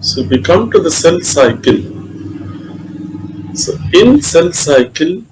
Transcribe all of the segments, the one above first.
So if we come to the cell cycle, so in cell cycle,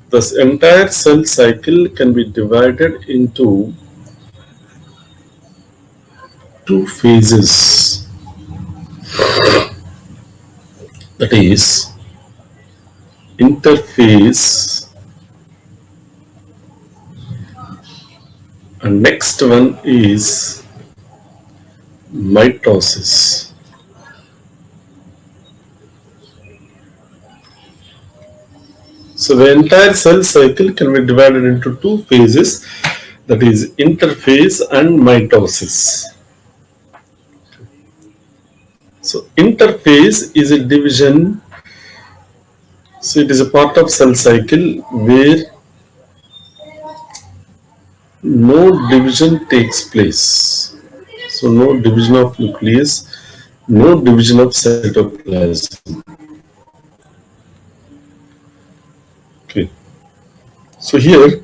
this entire cell cycle can be divided into two phases. That is interphase, and next one is mitosis. So the entire cell cycle can be divided into two phases, that is interphase and mitosis. So interphase is a division, so it is a part of cell cycle where no division takes place. So no division of nucleus, no division of cytoplasm. Okay. So here,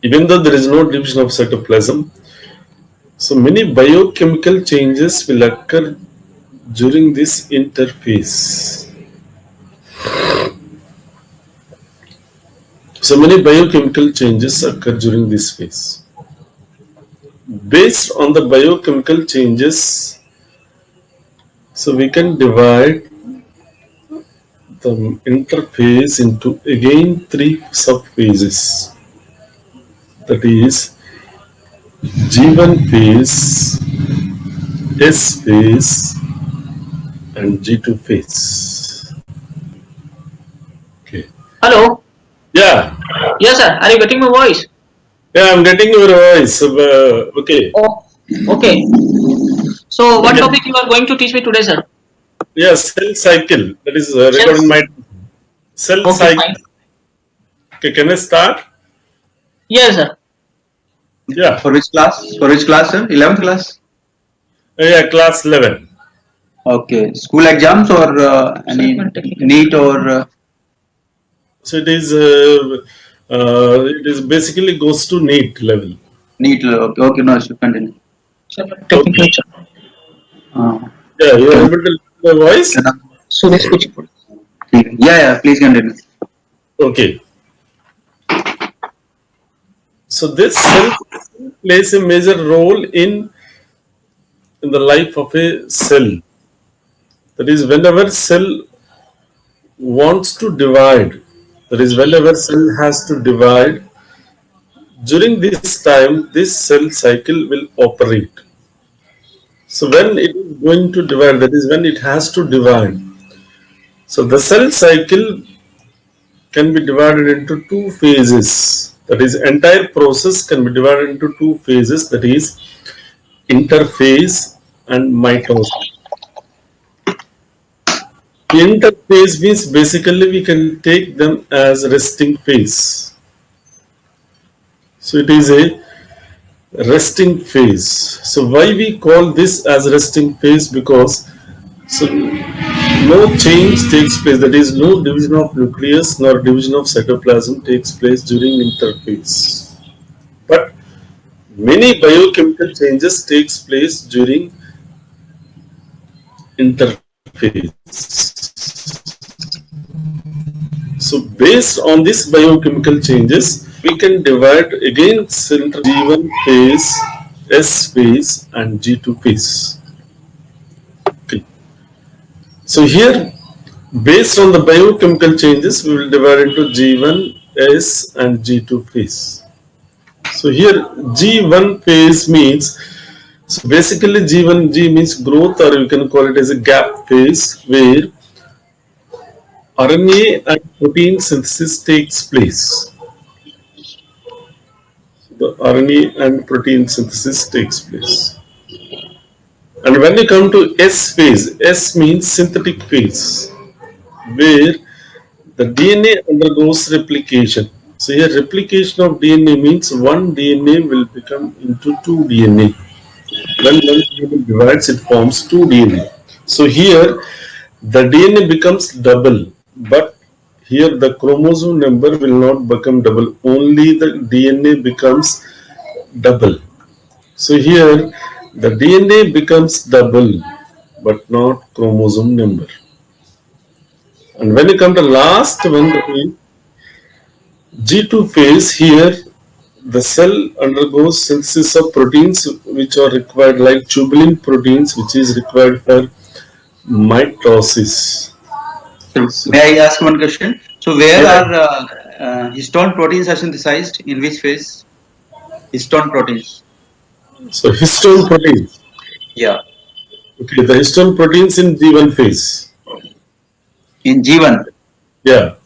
even though there is no division of cytoplasm, so many biochemical changes will occur during this interphase. So many biochemical changes occur during this phase. Based on the biochemical changes, so we can divide the interphase into again three subphases. That is G1 phase, S phase, and G2 phase. Okay. Hello. Yeah. Yes, sir. Are you getting my voice? Yeah, I'm getting your voice. Okay. Oh, okay. So, what Okay. topic you are going to teach me today, sir? Yeah, cell cycle. That is recorded Cells. in my cell Okay, cycle. fine. Okay, can I start? Yes, sir. Yeah. For which class? For which class, sir? 11th class? Yeah, class 11. Okay. School exams or any NEET or So it is basically goes to NEET level. NEET? Okay, okay, no, should continue. Technical. Yeah, you are able to listen my voice? So, let's switch. Yeah, please continue. Okay. So this cell plays a major role in the life of a cell. That is, whenever cell wants to divide, that is, whenever cell has to divide, during this time, this cell cycle will operate. So when it is going to divide, that is when it has to divide. So the cell cycle can be divided into two phases. That is, entire process can be divided into two phases. That is interphase and mitosis. Interphase means basically we can take them as resting phase. So it is a resting phase. So why we call this as resting phase? Because so no change takes place, that is no division of nucleus nor division of cytoplasm takes place during interphase. But many biochemical changes takes place during interphase. So based on these biochemical changes, we can divide again G1 phase, S phase, and G2 phase. Okay. So here, based on the biochemical changes, we will divide into G1, S, and G2 phase. So here, G1 phase means, so basically G1G means growth, or you can call it as a gap phase, where RNA and protein synthesis takes place. The RNA and protein synthesis takes place. And when you come to S phase, S means synthetic phase, where the DNA undergoes replication. So here replication of DNA means one DNA will become into two DNA. When one DNA divides, it forms two DNA. So here the DNA becomes double, but here the chromosome number will not become double, only the DNA becomes double. So here the DNA becomes double, but not chromosome number. And when you come to last one, that is G2 phase, here the cell undergoes synthesis of proteins which are required, like tubulin proteins, which is required for mitosis. So may I ask one question? So where are histone proteins are synthesized? In which phase? Histone proteins. So histone proteins. Yeah. Okay, the histone proteins in G1 phase. In G1. Yeah.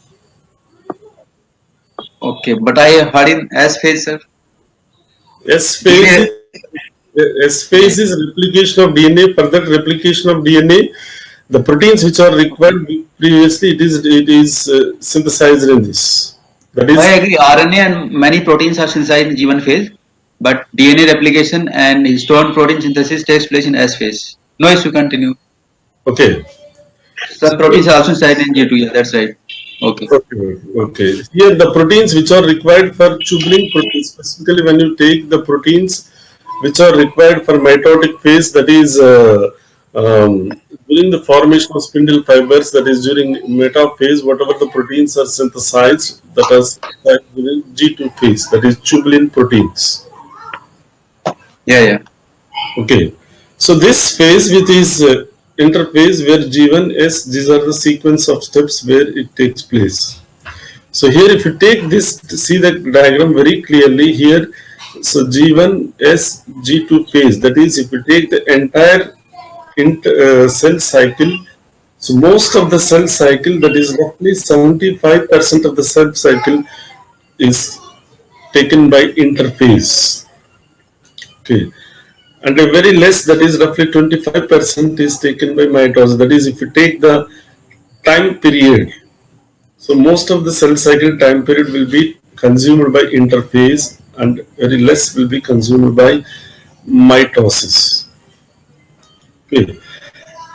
Okay, but I heard in S phase, sir. S phase. S phase is replication of DNA. Further replication of DNA, the proteins which are required previously, it is synthesized in this. That is. I agree. RNA and many proteins are synthesized in G1 phase, but DNA replication and histone protein synthesis takes place in S phase. No issue. Continue. Okay. Some proteins are also synthesized in G2. Yeah, that's right. Okay. Okay. Here the proteins which are required for tubulin proteins, specifically when you take the proteins which are required for mitotic phase, that is during the formation of spindle fibers, that is during metaphase, whatever the proteins are synthesized, that is during G2 phase, that is tubulin proteins. Yeah. Okay. So this phase with is interphase where G1, S, these are the sequence of steps where it takes place. So here if you take this, see the diagram very clearly here. So G1, S, G2 phase, that is if you take the entire cell cycle, so most of the cell cycle, that is roughly 75% of the cell cycle is taken by interphase. Okay. And a very less, that is roughly 25% is taken by mitosis. That is if you take the time period. So most of the cell cycle time period will be consumed by interphase and very less will be consumed by mitosis. Okay.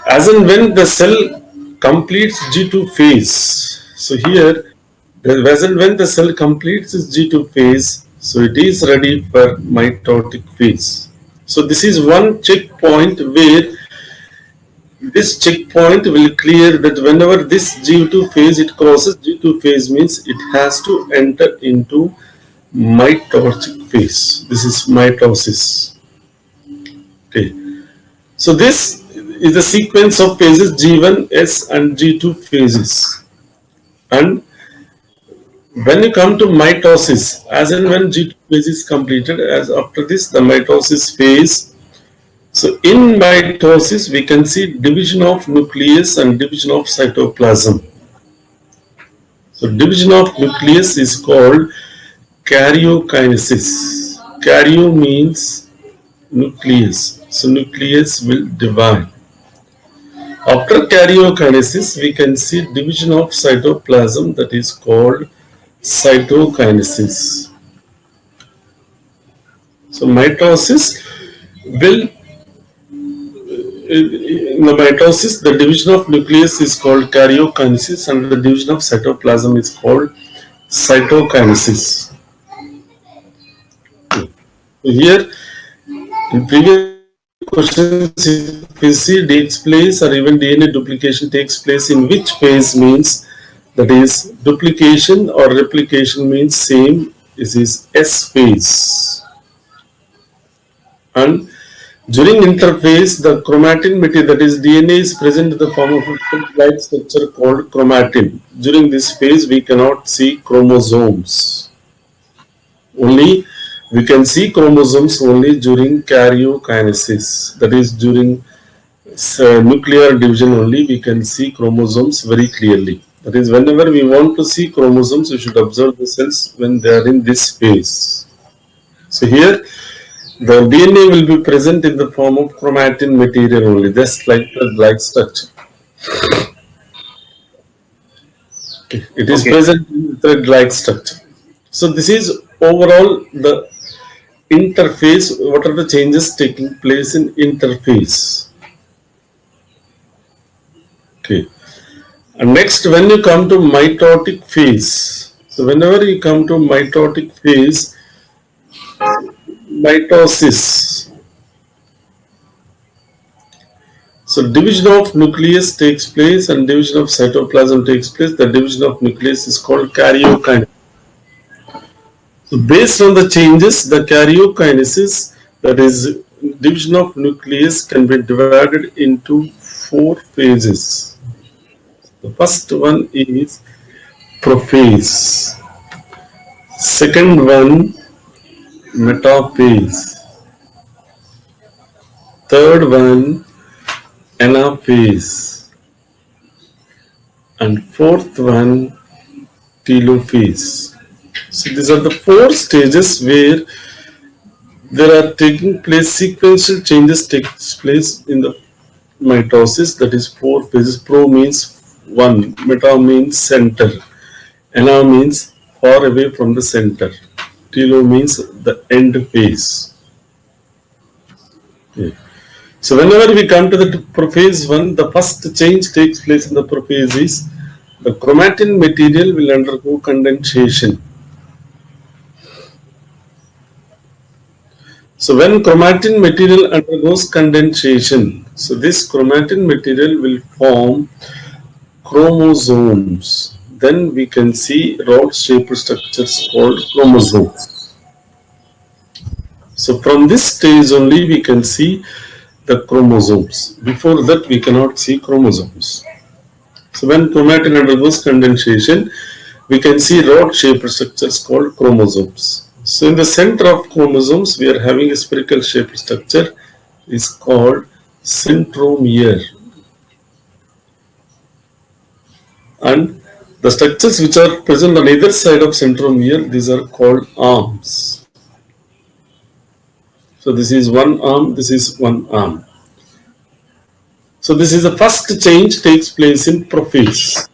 As and when the cell completes G2 phase, so here, as and when the cell completes its G2 phase, so it is ready for mitotic phase. So this is one checkpoint where this checkpoint will clear that whenever this G2 phase it crosses, G2 phase means it has to enter into mitotic phase. This is mitosis. Okay. So this is the sequence of phases G1, S and G2 phases. And when you come to mitosis, as and when G2 phase is completed, as after this the mitosis phase. So in mitosis we can see division of nucleus and division of cytoplasm. So division of nucleus is called karyokinesis. Karyo means nucleus. So nucleus will divide. After karyokinesis, we can see division of cytoplasm, that is called cytokinesis. So mitosis will, in the mitosis, the division of nucleus is called karyokinesis and the division of cytoplasm is called cytokinesis. Here, in previous questions, if we see takes place or even DNA duplication takes place in which phase means, that is duplication or replication means same, this is S phase. And during interphase, the chromatin material, that is DNA, is present in the form of a thread-like structure called chromatin. During this phase, we cannot see chromosomes. Only we can see chromosomes only during karyokinesis. That is during nuclear division only we can see chromosomes very clearly. That is whenever we want to see chromosomes, we should observe the cells when they are in this phase. So here the DNA will be present in the form of chromatin material only, just like the like structure. Okay. It is present in thread-like structure. So this is overall the interphase. What are the changes taking place in interphase? Okay. And next, when you come to mitotic phase, so whenever you come to mitotic phase, mitosis. So division of nucleus takes place and division of cytoplasm takes place. The division of nucleus is called karyokinesis. So based on the changes, the karyokinesis, that is division of nucleus, can be divided into 4 phases. The first one is prophase. Second one, metaphase. Third one, anaphase. And fourth one, telophase. So these are the 4 stages where there are taking place sequential changes takes place in the mitosis. That is 4 phases. Pro means 1, meta means center, ana means far away from the center, telo means the end phase. Okay. So whenever we come to the prophase 1, the first change takes place in the prophase is the chromatin material will undergo condensation. So when chromatin material undergoes condensation, so this chromatin material will form chromosomes. Then we can see rod-shaped structures called chromosomes. So from this stage only we can see the chromosomes. Before that we cannot see chromosomes. So when chromatin undergoes condensation, we can see rod-shaped structures called chromosomes. So in the center of chromosomes, we are having a spherical shaped structure is called centromere. And the structures which are present on either side of centromere, these are called arms. So this is one arm, this is one arm. So this is the first change takes place in prophase.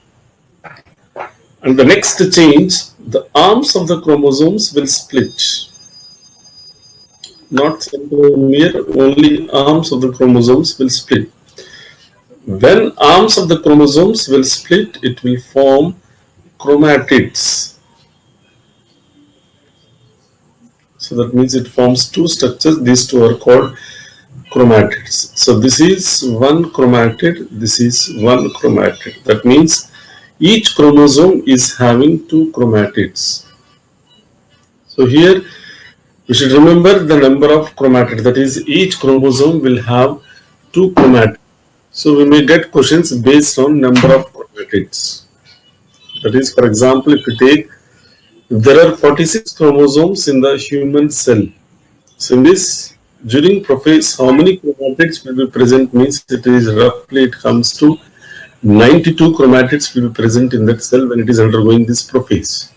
And the next change, the arms of the chromosomes will split. Not centromere, only arms of the chromosomes will split. When arms of the chromosomes will split, it will form chromatids. So that means it forms 2 structures. These 2 are called chromatids. So this is one chromatid, this is one chromatid. That means each chromosome is having 2 chromatids. So here we should remember the number of chromatids. That is, each chromosome will have 2 chromatids. So we may get questions based on number of chromatids. That is, for example, if you take, there are 46 chromosomes in the human cell. So in this, during prophase, how many chromatids will be present means it is roughly, it comes to 92 chromatids will be present in that cell when it is undergoing this prophase.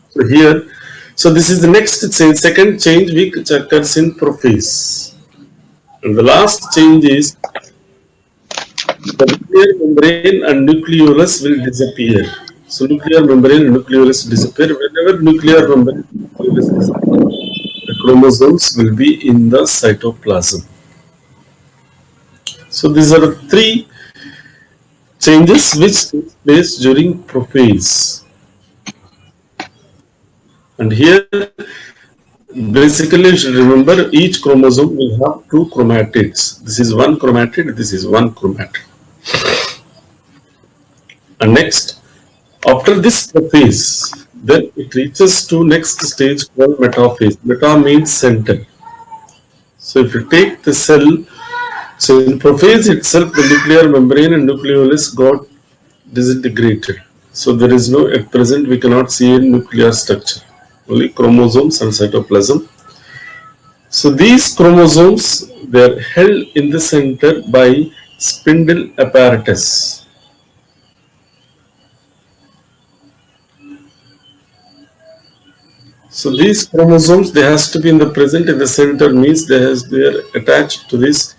So here, so this is the next change, second change which occurs in prophase. And the last change is the nuclear membrane and nucleolus will disappear. So nuclear membrane and nucleolus disappear. Whenever nuclear membrane and nucleolus disappear, the chromosomes will be in the cytoplasm. So these are the 3 changes which take place during prophase. And here, basically, you should remember each chromosome will have 2 chromatids. This is one chromatid, this is one chromatid. And next, after this prophase, then it reaches to next stage called metaphase. Meta means center. So if you take the cell, so in prophase itself, the nuclear membrane and nucleolus got disintegrated. So there is no, at present we cannot see a nuclear structure, only chromosomes and cytoplasm. So these chromosomes, they are held in the center by spindle apparatus. So these chromosomes, they has to be in the present in the center, means they are attached to this.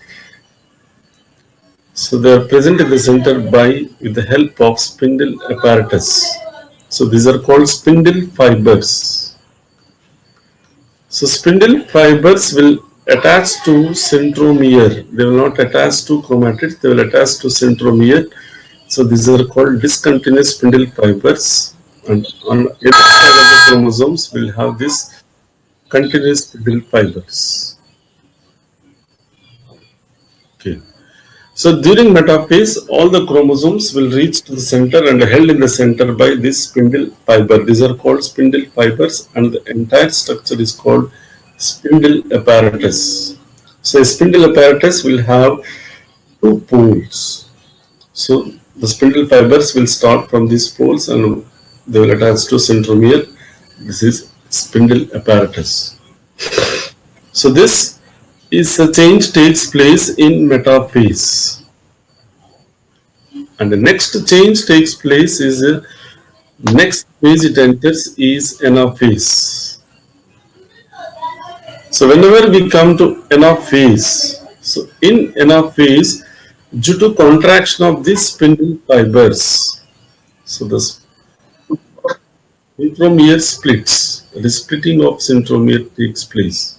So they are present in the center by with the help of spindle apparatus. So these are called spindle fibers. So spindle fibers will attach to centromere. They will not attach to chromatids, they will attach to centromere. So these are called discontinuous spindle fibers. And on either side of the chromosomes will have this continuous spindle fibers. Okay. So during metaphase, all the chromosomes will reach to the center and held in the center by this spindle fiber. These are called spindle fibers, and the entire structure is called spindle apparatus. So a spindle apparatus will have two poles. So the spindle fibers will start from these poles and they will attach to centromere. This is spindle apparatus. So this is a change takes place in metaphase. And the next change takes place is next phase it enters is anaphase. So whenever we come to anaphase, so in anaphase, due to contraction of these spindle fibers, so the centromere splits. The splitting of centromere takes place.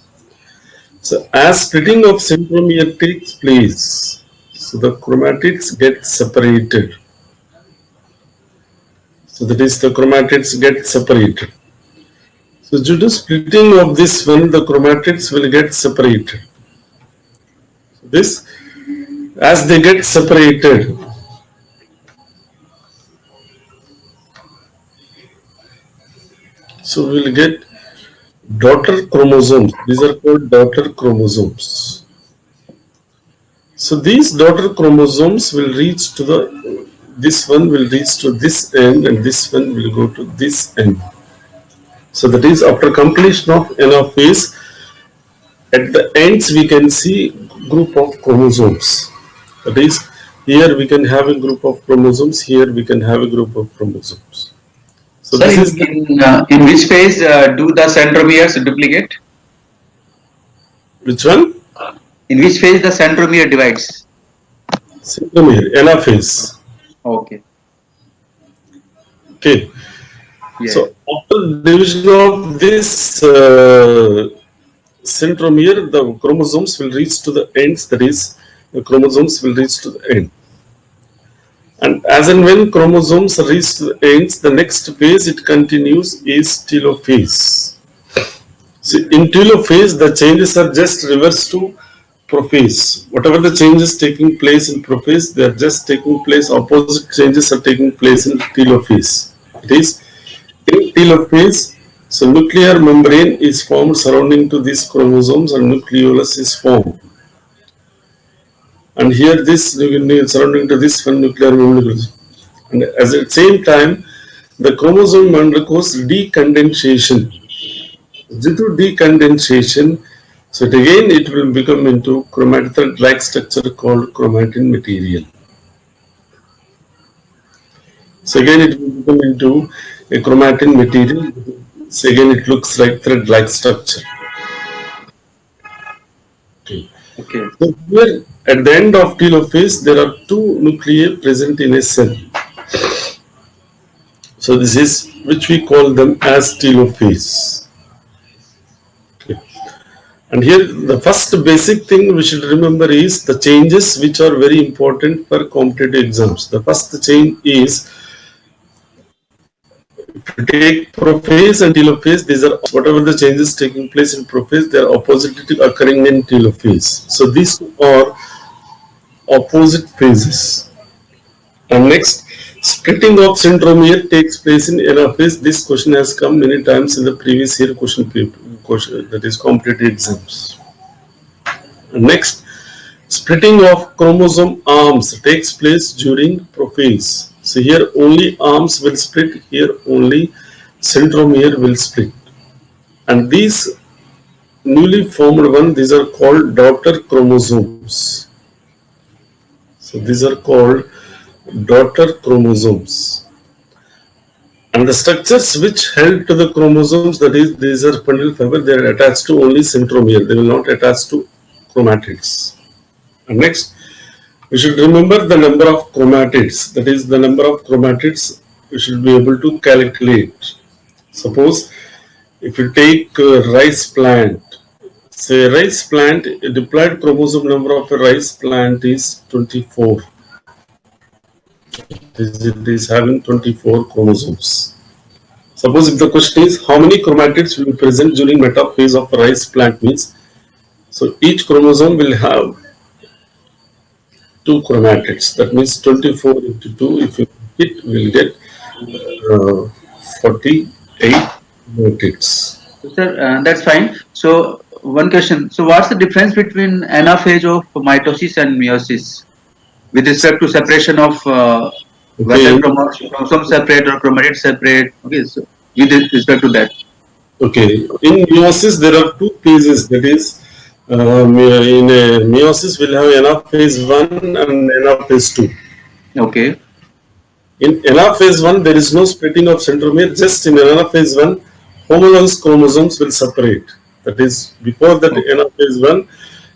So as splitting of centromere takes place, so the chromatids get separated. So that is, the chromatids get separated. So due to splitting of this one, the chromatids will get separated. This, as they get separated, so we will get daughter chromosomes. These are called daughter chromosomes. So these daughter chromosomes will reach to this one will reach to this end and this one will go to this end. So that is, after completion of anaphase, at the ends we can see group of chromosomes. That is, here we can have a group of chromosomes, here we can have a group of chromosomes. So Sir, this is in which phase do the centromeres duplicate? which one? In which phase the centromere divides? Centromere, anaphase. Okay. Okay. Yeah. So after division of this centromere, the chromosomes will reach to the ends. That is, the chromosomes will reach to the end. And as and when chromosomes reach to the ends, the next phase it continues is telophase. So in telophase, the changes are just reverse to prophase. Whatever the changes taking place in prophase, they are just taking place, opposite changes are taking place in telophase. It is, in telophase, so nuclear membrane is formed surrounding to these chromosomes and nucleolus is formed. And here this surrounding to this one nuclear membrane. And at the same time, the chromosome undergoes decondensation. Due to decondensation, so again it will become into chromatid-like structure called chromatin material. So again it will become into a chromatin material. So again it looks like thread-like structure. Okay. Okay. So here at the end of telophase, there are two nuclei present in a cell. So this is which we call them as telophase. Okay. And here the first basic thing we should remember is the changes which are very important for competitive exams. The first change is, if you take prophase and telophase, these are whatever the changes taking place in prophase, they are oppositely occurring in telophase. So these are opposite phases. And next, splitting of centromere takes place in anaphase. This question has come many times in the previous year question paper, that is competitive exams. And next, splitting of chromosome arms takes place during prophase. So here only arms will split, here only centromere will split. And these newly formed one, these are called daughter chromosomes. So these are called daughter chromosomes. And the structures which held to the chromosomes, that is, these are spindle fiber, they are attached to only centromere, they will not attach to chromatids. And next, we should remember the number of chromatids, that is, the number of chromatids we should be able to calculate. Suppose if you take a rice plant, say rice plant, a diploid chromosome number of a rice plant is 24. It is having 24 chromosomes. Suppose if the question is how many chromatids will be present during metaphase of a rice plant means, so each chromosome will have 2 chromatids. That means 24 into 2. If you hit, we'll get 48 chromatids. Sir, that's fine. So one question. So what's the difference between anaphase of mitosis and meiosis with respect to separation of whether Okay. chromosome separate or chromatid separate? Okay, so with respect to that. Okay. In meiosis, there are 2 phases. That is, in meiosis, we'll have anaphase 1 and anaphase 2. Okay. In anaphase 1, there is no splitting of centromere. Just in anaphase 1, homologous chromosomes will separate. That is, before that anaphase 1,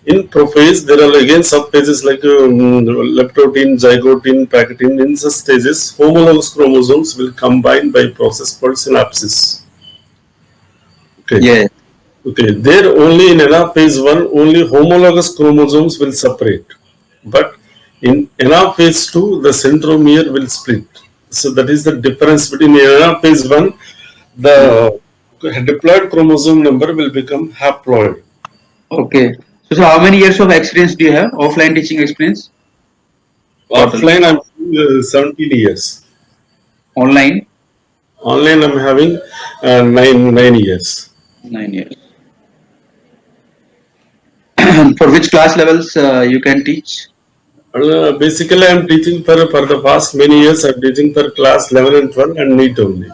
in prophase, there are again subphases like leptotin, zygotin, packaging. In such stages, homologous chromosomes will combine by process called synapsis. Okay. Yeah. Okay. There only in anaphase 1, only homologous chromosomes will separate. But in anaphase 2, the centromere will split. So that is the difference between anaphase 1, the diploid chromosome number will become haploid. Okay. So how many years of experience do you have? Offline teaching experience? Total. Offline, I'm 17 years. Online? Online, I'm having 9 years. 9 years. For which class levels you can teach? Basically, I'm teaching for the past many years. I'm teaching for class 11 and 12 and NEET only.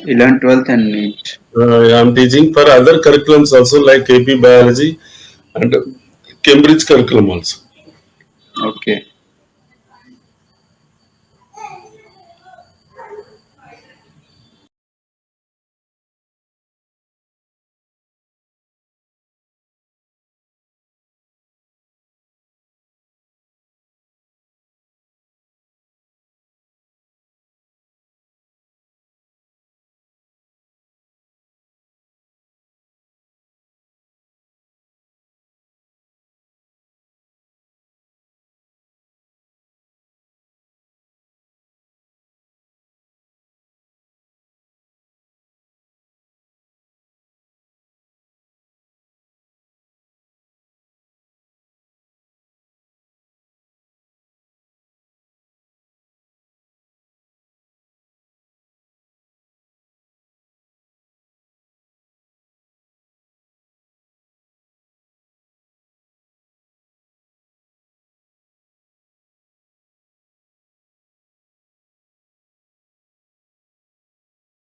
11, 12th and NEET. I'm teaching for other curriculums also like AP Biology and Cambridge curriculum also.